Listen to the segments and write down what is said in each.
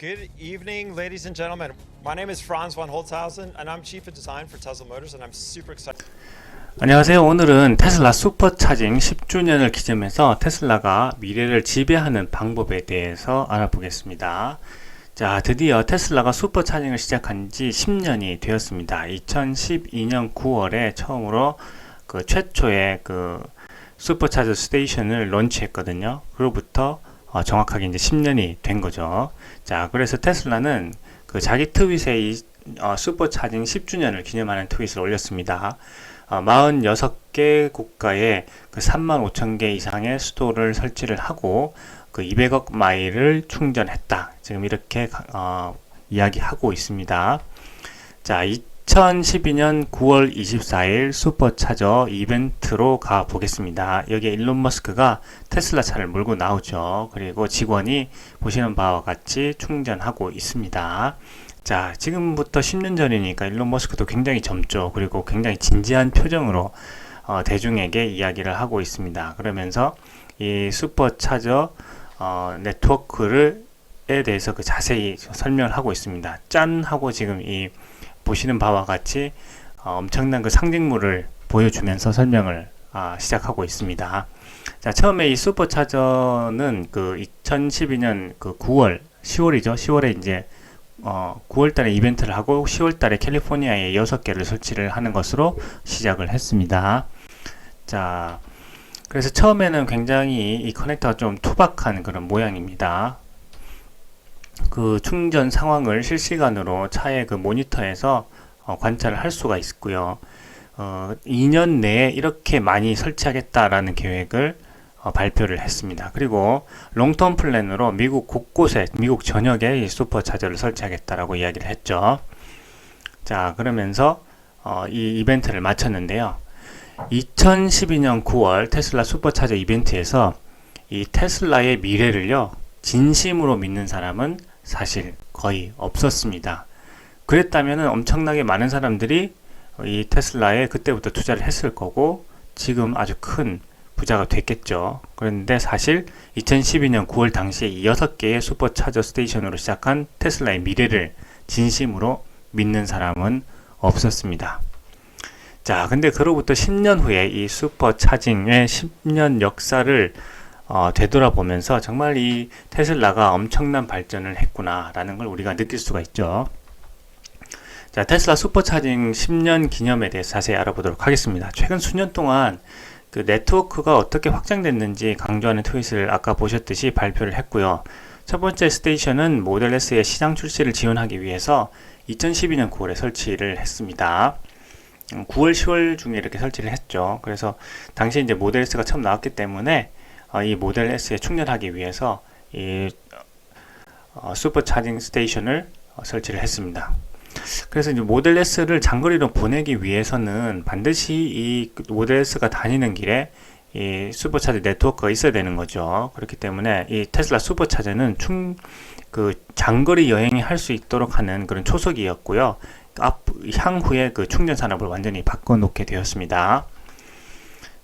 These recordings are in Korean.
Good evening, ladies and gentlemen. My name is Franz von Holzhausen, and I'm Chief of Design for Tesla Motors, and I'm super excited. 안녕하세요. 오늘은 테슬라 슈퍼차징 10주년을 기념해서 테슬라가 미래를 지배하는 방법에 대해서 알아보겠습니다. 자, 드디어 테슬라가 슈퍼차징을 시작한 지 10년이 되었습니다. 2012년 9월에 처음으로 그 최초의 그 슈퍼차저 스테이션을 론치했거든요. 그로부터 정확하게 이제 10년이 된 거죠. 자, 그래서 테슬라는 그 자기 트윗에 이 슈퍼차징 10주년을 기념하는 트윗을 올렸습니다. 46개 국가에 그 35,000개 이상의 스토어를 설치를 하고 그 200억 마일을 충전했다. 지금 이렇게 이야기하고 있습니다. 자, 2012년 9월 24일 슈퍼차저 이벤트로 가 보겠습니다. 여기에 일론 머스크가 테슬라 차를 몰고 나오죠. 그리고 직원이 보시는 바와 같이 충전하고 있습니다. 자, 지금부터 10년 전이니까 일론 머스크도 굉장히 젊죠. 그리고 굉장히 진지한 표정으로 대중에게 이야기를 하고 있습니다. 그러면서 이 슈퍼차저 네트워크에 대해서 그 자세히 설명을 하고 있습니다. 짠 하고 지금 이 보시는 바와 같이 엄청난 그 상징물을 보여주면서 설명을 시작하고 있습니다. 자, 처음에 이 슈퍼차저는 그 2012년 그 10월이죠. 10월에 이제 9월 달에 이벤트를 하고 10월 달에 캘리포니아에 6개를 설치를 하는 것으로 시작을 했습니다. 자, 그래서 처음에는 굉장히 이 커넥터가 좀 투박한 그런 모양입니다. 그 충전 상황을 실시간으로 차의 그 모니터에서 관찰을 할 수가 있고요. 2년 내에 이렇게 많이 설치하겠다라는 계획을 발표를 했습니다. 그리고 롱텀 플랜으로 미국 곳곳에, 미국 전역에 이 슈퍼차저를 설치하겠다라고 이야기를 했죠. 자, 그러면서 이 이벤트를 마쳤는데요. 2012년 9월 테슬라 슈퍼차저 이벤트에서 이 테슬라의 미래를요, 진심으로 믿는 사람은 사실 거의 없었습니다. 그랬다면 엄청나게 많은 사람들이 이 테슬라에 그때부터 투자를 했을 거고 지금 아주 큰 부자가 됐겠죠. 그런데 사실 2012년 9월 당시에 이 6개의 슈퍼차저 스테이션으로 시작한 테슬라의 미래를 진심으로 믿는 사람은 없었습니다. 자, 근데 그로부터 10년 후에 이 슈퍼차징의 10년 역사를 되돌아보면서 정말 이 테슬라가 엄청난 발전을 했구나라는 걸 우리가 느낄 수가 있죠. 자, 테슬라 슈퍼차징 10년 기념에 대해서 자세히 알아보도록 하겠습니다. 최근 수년 동안 그 네트워크가 어떻게 확장됐는지 강조하는 트윗을 아까 보셨듯이 발표를 했고요. 첫 번째 스테이션은 모델 S의 시장 출시를 지원하기 위해서 2012년 9월에 설치를 했습니다. 9월, 10월 중에 이렇게 설치를 했죠. 그래서 당시 이제 모델 S가 처음 나왔기 때문에 이 모델 S에 충전하기 위해서 이 슈퍼차징 스테이션을 설치를 했습니다. 그래서 이제 모델 S를 장거리로 보내기 위해서는 반드시 이 모델 S가 다니는 길에 이 슈퍼차저 네트워크가 있어야 되는 거죠. 그렇기 때문에 이 테슬라 슈퍼차저는 장거리 여행이 할 수 있도록 하는 그런 초석이었고요. 향후에 그 충전 산업을 완전히 바꿔놓게 되었습니다.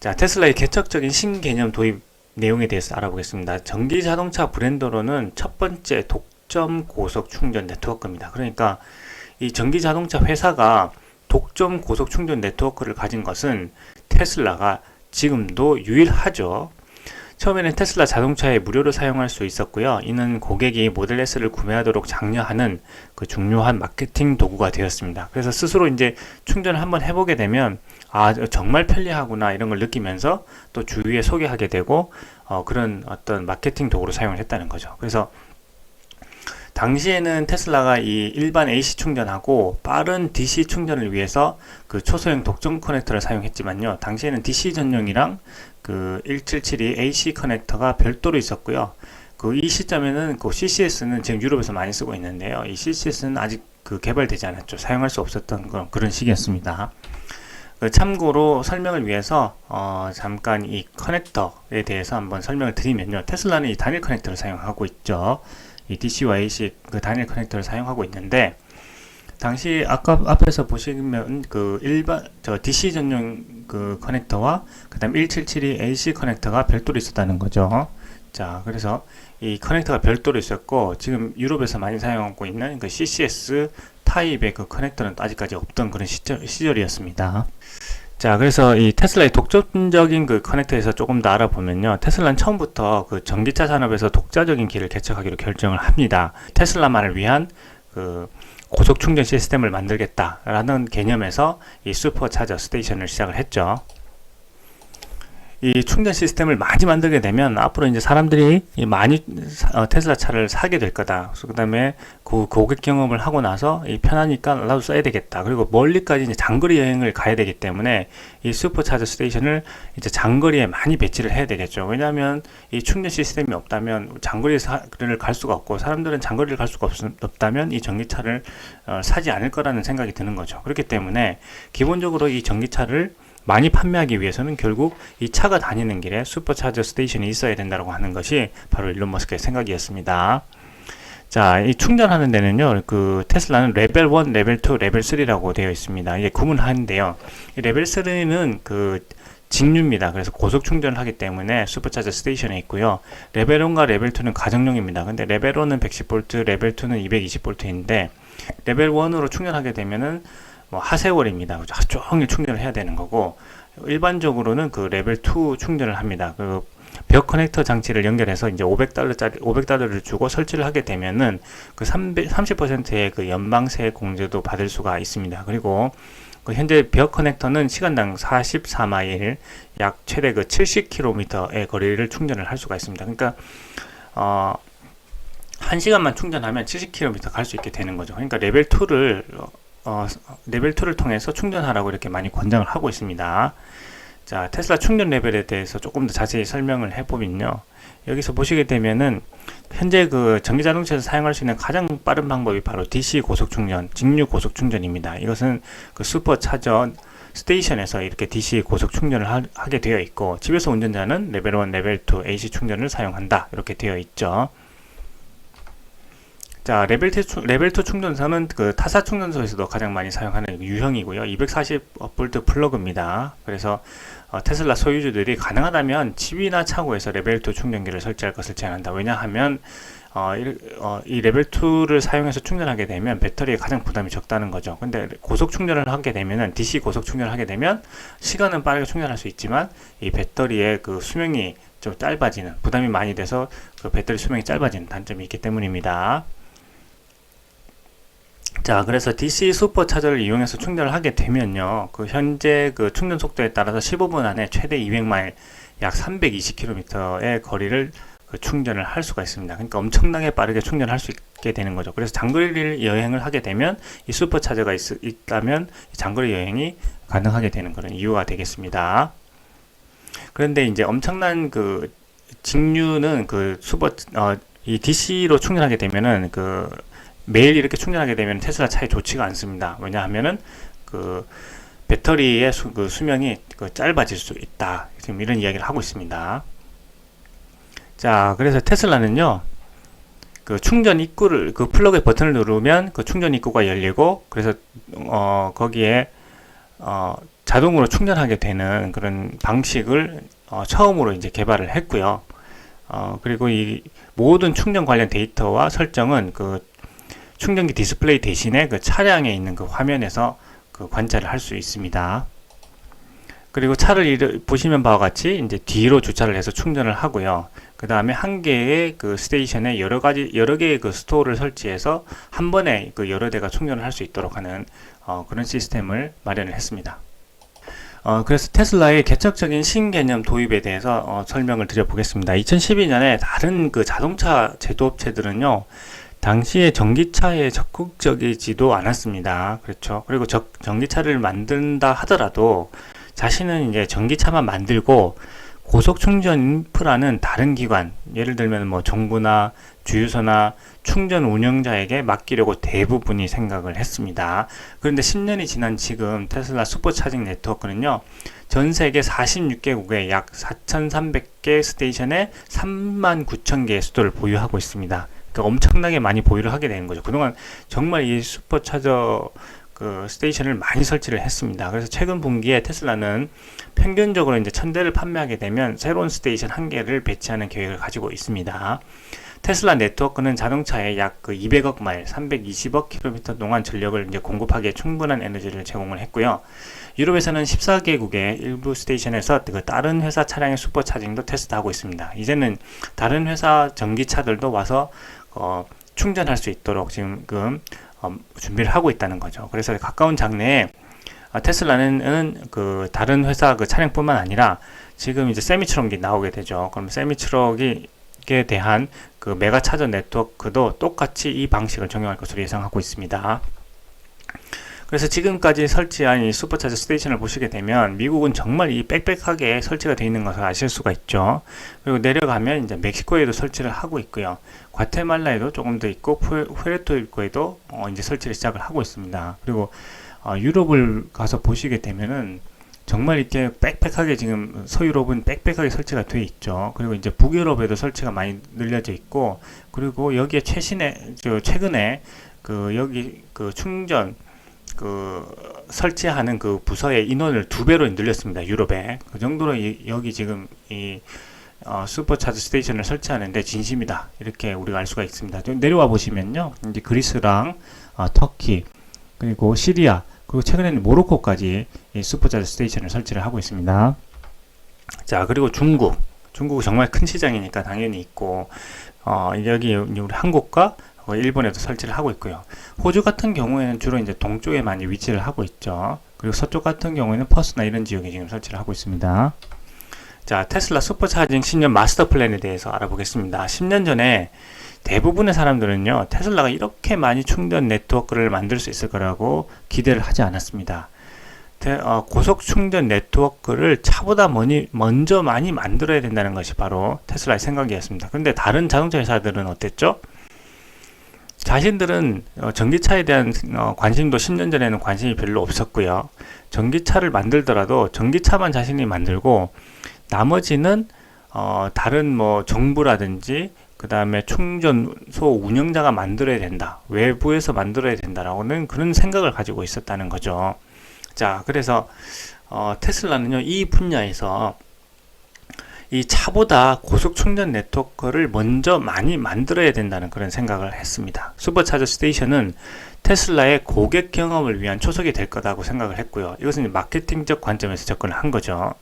자, 테슬라의 개척적인 신개념 도입 내용에 대해서 알아보겠습니다. 전기 자동차 브랜드로는 첫 번째 독점 고속 충전 네트워크입니다. 그러니까 이 전기 자동차 회사가 독점 고속 충전 네트워크를 가진 것은 테슬라가 지금도 유일하죠. 처음에는 테슬라 자동차에 무료로 사용할 수 있었고요. 이는 고객이 모델 S를 구매하도록 장려하는 그 중요한 마케팅 도구가 되었습니다. 그래서 스스로 이제 충전을 한번 해보게 되면 정말 편리하구나 이런 걸 느끼면서 또 주위에 소개하게 되고 그런 어떤 마케팅 도구로 사용을 했다는 거죠. 그래서 당시에는 테슬라가 이 일반 AC 충전하고 빠른 DC 충전을 위해서 그 초소형 독점 커넥터를 사용했지만요. 당시에는 DC 전용이랑 그 1772 AC 커넥터가 별도로 있었고요. 이 시점에는 그 CCS는 지금 유럽에서 많이 쓰고 있는데요. 이 CCS는 아직 그 개발되지 않았죠. 사용할 수 없었던 그런 시기였습니다. 참고로 설명을 위해서 잠깐 이 커넥터에 대해서 한번 설명을 드리면요. 테슬라는 이 단일 커넥터를 사용하고 있죠. 이 DC와 AC 그 단일 커넥터를 사용하고 있는데 당시 아까 앞에서 보시면 그 일반 DC 전용 그 커넥터와 그다음 1772 AC 커넥터가 별도로 있었다는 거죠. 자, 그래서 이 커넥터가 별도로 있었고, 지금 유럽에서 많이 사용하고 있는 그 CCS 타입의 그 커넥터는 아직까지 없던 그런 시절이었습니다. 자, 그래서 이 테슬라의 독점적인 그 커넥터에서 조금 더 알아보면요. 테슬라는 처음부터 그 전기차 산업에서 독자적인 길을 개척하기로 결정을 합니다. 테슬라만을 위한 그 고속 충전 시스템을 만들겠다라는 개념에서 이 슈퍼차저 스테이션을 시작을 했죠. 이 충전 시스템을 많이 만들게 되면 앞으로 이제 사람들이 많이 테슬라 차를 사게 될 거다. 그 다음에 그 고객 경험을 하고 나서 편하니까 나도 써야 되겠다. 그리고 멀리까지 이제 장거리 여행을 가야 되기 때문에 이 슈퍼차저 스테이션을 이제 장거리에 많이 배치를 해야 되겠죠. 왜냐하면 이 충전 시스템이 없다면 장거리를 갈 수가 없고, 사람들은 장거리를 갈 수가 없다면 이 전기차를 사지 않을 거라는 생각이 드는 거죠. 그렇기 때문에 기본적으로 이 전기차를 많이 판매하기 위해서는 결국 이 차가 다니는 길에 슈퍼차저 스테이션이 있어야 된다고 하는 것이 바로 일론 머스크의 생각이었습니다. 자, 이 충전하는 데는요, 그 테슬라는 레벨 1, 레벨 2, 레벨 3라고 되어 있습니다. 이게 구분하는데요. 이 레벨 3는 그 직류입니다. 그래서 고속 충전을 하기 때문에 슈퍼차저 스테이션에 있고요. 레벨 1과 레벨 2는 가정용입니다. 근데 레벨 1은 110V, 레벨 2는 220V인데 레벨 1으로 충전하게 되면은 하세월입니다. 하루 종일 충전을 해야 되는 거고, 일반적으로는 그 레벨 2 충전을 합니다. 그 벽 커넥터 장치를 연결해서 이제 $500를 주고 설치를 하게 되면은 그 30%의 그 연방세 공제도 받을 수가 있습니다. 그리고 그 현재 벽 커넥터는 시간당 44마일, 약 최대 그 70km의 거리를 충전을 할 수가 있습니다. 그러니까 1시간만 충전하면 70km 갈 수 있게 되는 거죠. 그러니까 레벨 2를 통해서 충전하라고 이렇게 많이 권장을 하고 있습니다. 자, 테슬라 충전 레벨에 대해서 조금 더 자세히 설명을 해보면요. 여기서 보시게 되면은 현재 그 전기 자동차에서 사용할 수 있는 가장 빠른 방법이 바로 DC 고속 충전, 직류 고속 충전입니다. 이것은 그 슈퍼차저 스테이션에서 이렇게 DC 고속 충전을 하게 되어 있고, 집에서 운전자는 레벨 1, 레벨 2 AC 충전을 사용한다. 이렇게 되어 있죠. 자, 레벨 2 충전소는 그 타사 충전소에서도 가장 많이 사용하는 유형이고요. 240V 플러그입니다. 그래서 테슬라 소유주들이 가능하다면 집이나 차고에서 레벨 2 충전기를 설치할 것을 제안한다. 왜냐하면 이 레벨 2를 사용해서 충전하게 되면 배터리에 가장 부담이 적다는 거죠. 근데 고속 충전을 하게 되면은 DC 고속 충전을 하게 되면 시간은 빠르게 충전할 수 있지만 이 배터리의 그 수명이 좀 짧아지는, 부담이 많이 돼서 그 배터리 수명이 짧아지는 단점이 있기 때문입니다. 자, 그래서 DC 슈퍼차저를 이용해서 충전을 하게 되면요, 그 현재 그 충전 속도에 따라서 15분 안에 최대 200마일, 약 320km의 거리를 그 충전을 할 수가 있습니다. 그러니까 엄청나게 빠르게 충전할 수 있게 되는 거죠. 그래서 장거리 여행을 하게 되면 이 슈퍼차저가 있다면 장거리 여행이 가능하게 되는 그런 이유가 되겠습니다. 그런데 이제 엄청난 그 직류는 그 이 DC로 충전하게 되면은 매일 이렇게 충전하게 되면 테슬라 차에 좋지가 않습니다. 왜냐하면은 그 배터리의 수명이 짧아질 수 있다. 지금 이런 이야기를 하고 있습니다. 자, 그래서 테슬라는요, 그 충전 입구를, 그 플러그의 버튼을 누르면 그 충전 입구가 열리고, 그래서 거기에 자동으로 충전하게 되는 그런 방식을 처음으로 이제 개발을 했고요. 그리고 이 모든 충전 관련 데이터와 설정은 그 충전기 디스플레이 대신에 그 차량에 있는 그 화면에서 그 관찰을 할 수 있습니다. 그리고 차를 보시면 바와 같이 이제 뒤로 주차를 해서 충전을 하고요. 그 다음에 한 개의 그 스테이션에 여러 개의 그 스토어를 설치해서 한 번에 그 여러 대가 충전을 할 수 있도록 하는 그런 시스템을 마련을 했습니다. 그래서 테슬라의 개척적인 신개념 도입에 대해서 설명을 드려보겠습니다. 2012년에 다른 그 자동차 제조업체들은요, 당시에 전기차에 적극적이지도 않았습니다. 그렇죠. 그리고 전기차를 만든다 하더라도 자신은 이제 전기차만 만들고 고속 충전 인프라는 다른 기관, 예를 들면 뭐 정부나 주유소나 충전 운영자에게 맡기려고 대부분이 생각을 했습니다. 그런데 10년이 지난 지금 테슬라 슈퍼차징 네트워크는요, 전 세계 46개국에 약 4,300개 스테이션에 39,000개의 수도를 보유하고 있습니다. 그러니까 엄청나게 많이 보유를 하게 되는 거죠. 그동안 정말 이 슈퍼차저 그 스테이션을 많이 설치를 했습니다. 그래서 최근 분기에 테슬라는 평균적으로 이제 1000대를 판매하게 되면 새로운 스테이션 1개를 배치하는 계획을 가지고 있습니다. 테슬라 네트워크는 자동차에 약 그 200억 마일, 320억 킬로미터 동안 전력을 이제 공급하기에 충분한 에너지를 제공을 했고요. 유럽에서는 14개국의 일부 스테이션에서 그 다른 회사 차량의 슈퍼차징도 테스트하고 있습니다. 이제는 다른 회사 전기차들도 와서 충전할 수 있도록 지금 준비를 하고 있다는 거죠. 그래서 가까운 장래에 테슬라는 그 다른 회사 그 차량뿐만 아니라 지금 이제 세미 트럭이 나오게 되죠. 그럼 세미 트럭에 대한 그 메가 차저 네트워크도 똑같이 이 방식을 적용할 것으로 예상하고 있습니다. 그래서 지금까지 설치한 이 슈퍼차저 스테이션을 보시게 되면 미국은 정말 이 빽빽하게 설치가 되어 있는 것을 아실 수가 있죠. 그리고 내려가면 이제 멕시코에도 설치를 하고 있고요. 과테말라에도 조금 더 있고 푸에르토리코에도 이제 설치를 시작을 하고 있습니다. 그리고 유럽을 가서 보시게 되면은 정말 이렇게 빽빽하게 지금 서유럽은 빽빽하게 설치가 되어 있죠. 그리고 이제 북유럽에도 설치가 많이 늘려져 있고, 그리고 여기에 최근에 그 여기 그 충전 설치하는 그 부서의 인원을 2배로 늘렸습니다. 유럽에. 그 정도로 여기 지금 이 슈퍼차저 스테이션을 설치하는데 진심이다, 이렇게 우리가 알 수가 있습니다. 좀 내려와 보시면요, 이제 그리스랑 터키, 그리고 시리아, 그리고 최근에는 모로코까지 이 슈퍼차저 스테이션을 설치를 하고 있습니다. 자, 그리고 중국은 정말 큰 시장이니까 당연히 있고, 여기 우리 한국과 일본에도 설치를 하고 있고요. 호주 같은 경우에는 주로 이제 동쪽에 많이 위치를 하고 있죠. 그리고 서쪽 같은 경우에는 퍼스나 이런 지역에 지금 설치를 하고 있습니다. 자, 테슬라 슈퍼차징 10년 마스터 플랜에 대해서 알아보겠습니다. 10년 전에 대부분의 사람들은요, 테슬라가 이렇게 많이 충전 네트워크를 만들 수 있을 거라고 기대를 하지 않았습니다. 고속 충전 네트워크를 차보다 먼저 많이 만들어야 된다는 것이 바로 테슬라의 생각이었습니다. 그런데 다른 자동차 회사들은 어땠죠? 자신들은 전기차에 대한 관심도 10년 전에는 관심이 별로 없었고요. 전기차를 만들더라도 전기차만 자신이 만들고 나머지는 다른 뭐 정부라든지 그 다음에 충전소 운영자가 만들어야 된다, 외부에서 만들어야 된다라고는 그런 생각을 가지고 있었다는 거죠. 자, 그래서 테슬라는요, 이 분야에서 이 차보다 고속 충전 네트워크를 먼저 많이 만들어야 된다는 그런 생각을 했습니다. 슈퍼차저 스테이션은 테슬라의 고객 경험을 위한 초석이 될 거라고 생각을 했고요. 이것은 마케팅적 관점에서 접근을 한 거죠.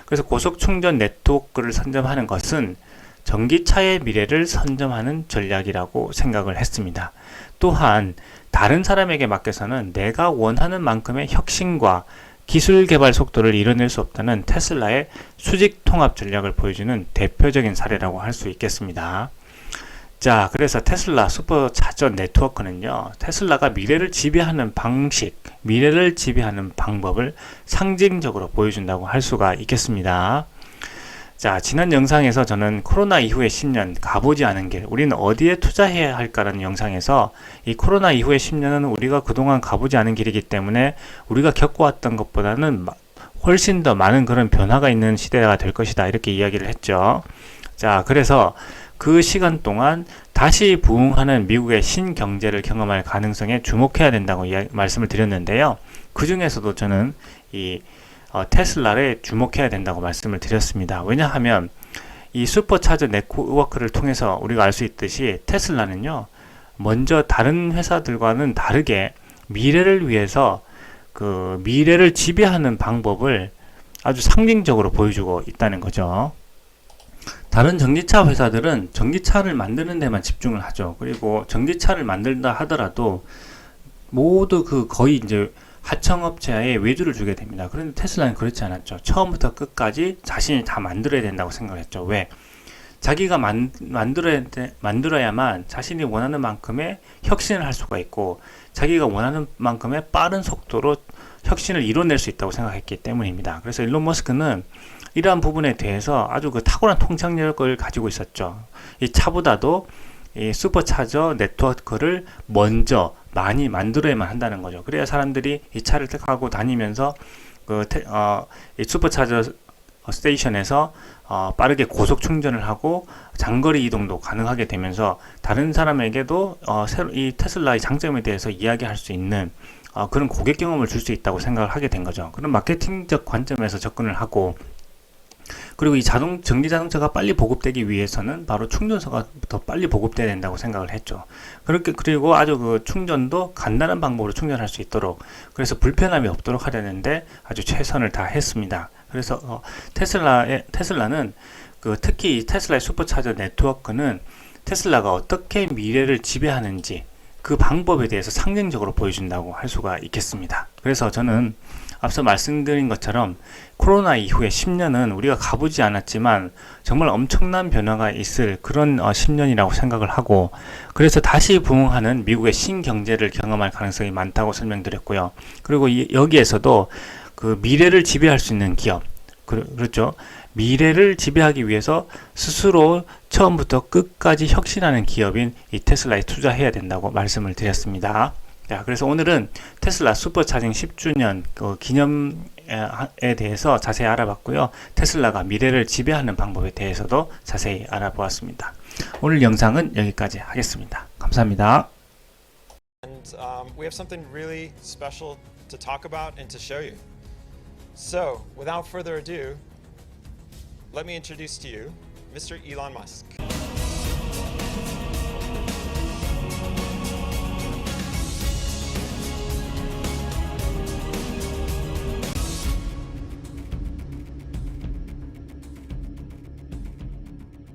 그래서 고속 충전 네트워크를 선점하는 것은 전기차의 미래를 선점하는 전략이라고 생각을 했습니다. 또한 다른 사람에게 맡겨서는 내가 원하는 만큼의 혁신과 기술 개발 속도를 이뤄낼 수 없다는 테슬라의 수직 통합 전략을 보여주는 대표적인 사례라고 할 수 있겠습니다. 자, 그래서 테슬라 슈퍼차저 네트워크는요, 테슬라가 미래를 지배하는 방식, 미래를 지배하는 방법을 상징적으로 보여준다고 할 수가 있겠습니다. 자, 지난 영상에서 저는 코로나 이후의 10년 가보지 않은 길, 우리는 어디에 투자해야 할까라는 영상에서 이 코로나 이후의 10년은 우리가 그동안 가보지 않은 길이기 때문에 우리가 겪어왔던 것보다는 훨씬 더 많은 그런 변화가 있는 시대가 될 것이다, 이렇게 이야기를 했죠. 자, 그래서 그 시간 동안 다시 부흥하는 미국의 신경제를 경험할 가능성에 주목해야 된다고 말씀을 드렸는데요. 그 중에서도 저는 이 테슬라를 주목해야 된다고 말씀을 드렸습니다. 왜냐하면 이 슈퍼차저 네트워크를 통해서 우리가 알 수 있듯이 테슬라는요, 먼저 다른 회사들과는 다르게 미래를 위해서 그 미래를 지배하는 방법을 아주 상징적으로 보여주고 있다는 거죠. 다른 전기차 회사들은 전기차를 만드는 데만 집중을 하죠. 그리고 전기차를 만든다 하더라도 모두 거의 이제 하청업체에 외주를 주게 됩니다. 그런데 테슬라는 그렇지 않았죠. 처음부터 끝까지 자신이 다 만들어야 된다고 생각했죠. 왜? 자기가 만들어야만 자신이 원하는 만큼의 혁신을 할 수가 있고, 자기가 원하는 만큼의 빠른 속도로 혁신을 이뤄낼 수 있다고 생각했기 때문입니다. 그래서 일론 머스크는 이러한 부분에 대해서 아주 탁월한 통찰력을 가지고 있었죠. 이 차보다도 이 슈퍼차저 네트워크를 먼저 많이 만들어야만 한다는 거죠. 그래야 사람들이 이 차를 택하고 다니면서 이 슈퍼차저 스테이션에서 빠르게 고속 충전을 하고 장거리 이동도 가능하게 되면서 다른 사람에게도 이 테슬라의 장점에 대해서 이야기할 수 있는 그런 고객 경험을 줄 수 있다고 생각을 하게 된 거죠. 그런 마케팅적 관점에서 접근을 하고, 그리고 이 전기 자동차가 빨리 보급되기 위해서는 바로 충전소가 더 빨리 보급돼야 된다고 생각을 했죠. 그리고 아주 그 충전도 간단한 방법으로 충전할 수 있도록, 그래서 불편함이 없도록 하려는데 아주 최선을 다했습니다. 그래서 테슬라는 특히 이 테슬라의 슈퍼차저 네트워크는 테슬라가 어떻게 미래를 지배하는지 그 방법에 대해서 상징적으로 보여준다고 할 수가 있겠습니다. 그래서 저는 앞서 말씀드린 것처럼 코로나 이후에 10년은 우리가 가보지 않았지만 정말 엄청난 변화가 있을 그런 10년이라고 생각을 하고, 그래서 다시 부흥하는 미국의 신경제를 경험할 가능성이 많다고 설명드렸고요. 그리고 여기에서도 그 미래를 지배할 수 있는 기업, 그렇죠. 미래를 지배하기 위해서 스스로 처음부터 끝까지 혁신하는 기업인 이 테슬라에 투자해야 된다고 말씀을 드렸습니다. 자, 그래서 오늘은 테슬라 슈퍼차징 10주년 기념에 대해서 자세히 알아봤고요. 테슬라가 미래를 지배하는 방법에 대해서도 자세히 알아보았습니다. 오늘 영상은 여기까지 하겠습니다. 감사합니다. And we have something really special to talk about and to show you. So, without further ado, let me introduce to you Mr. Elon Musk.